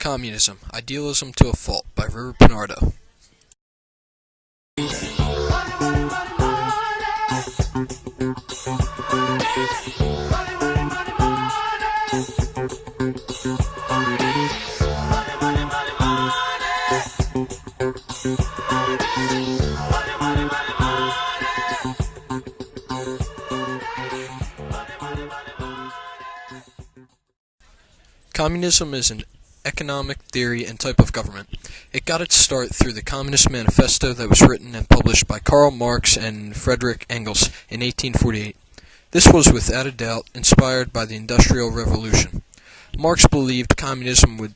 Communism, Idealism to a Fault by River Pinardo. Communism is an economic theory and type of government. It got its start through the Communist Manifesto that was written and published by Karl Marx and Friedrich Engels in 1848. This was without a doubt inspired by the Industrial Revolution. Marx believed communism would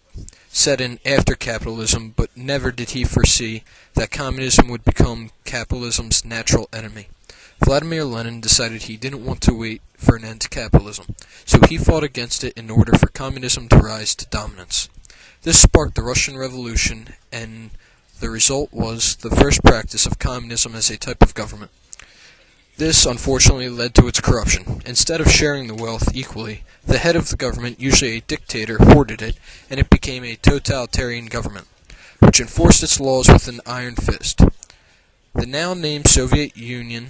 set in after capitalism, but never did he foresee that communism would become capitalism's natural enemy. Vladimir Lenin decided he didn't want to wait for an end to capitalism, so he fought against it in order for communism to rise to dominance. This sparked the Russian Revolution, and the result was the first practice of communism as a type of government. This, unfortunately, led to its corruption. Instead of sharing the wealth equally, the head of the government, usually a dictator, hoarded it, and it became a totalitarian government, which enforced its laws with an iron fist. The now named Soviet Union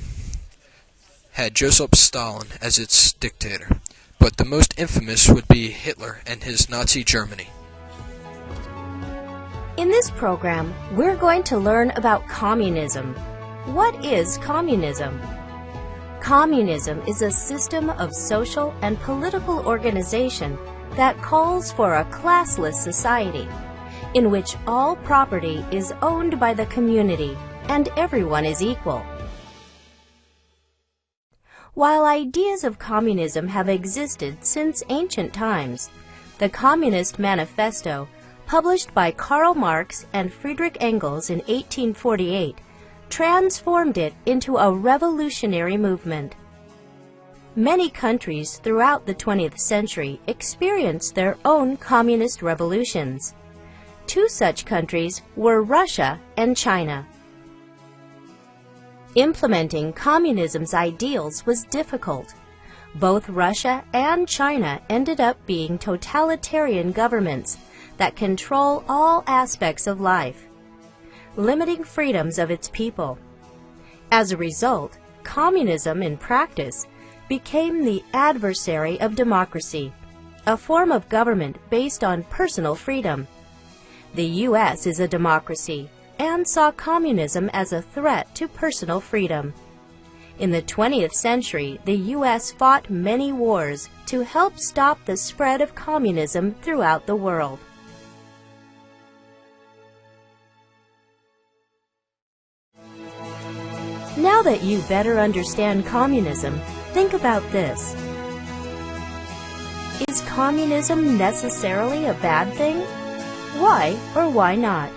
had Joseph Stalin as its dictator, but the most infamous would be Hitler and his Nazi Germany. In this program, we're going to learn about communism. What is communism? Communism is a system of social and political organization that calls for a classless society, in which all property is owned by the community and everyone is equal. While ideas of communism have existed since ancient times, the Communist Manifesto, published by Karl Marx and Friedrich Engels in 1848, transformed it into a revolutionary movement. Many countries throughout the 20th century experienced their own communist revolutions. Two such countries were Russia and China. Implementing communism's ideals was difficult. Both Russia and China ended up being totalitarian governments that control all aspects of life, limiting freedoms of its people. As a result, communism in practice became the adversary of democracy, a form of government based on personal freedom. The U.S. is a democracy and saw communism as a threat to personal freedom. In the 20th century, the U.S. fought many wars to help stop the spread of communism throughout the world. Now that you better understand communism, think about this. Is communism necessarily a bad thing? Why or why not?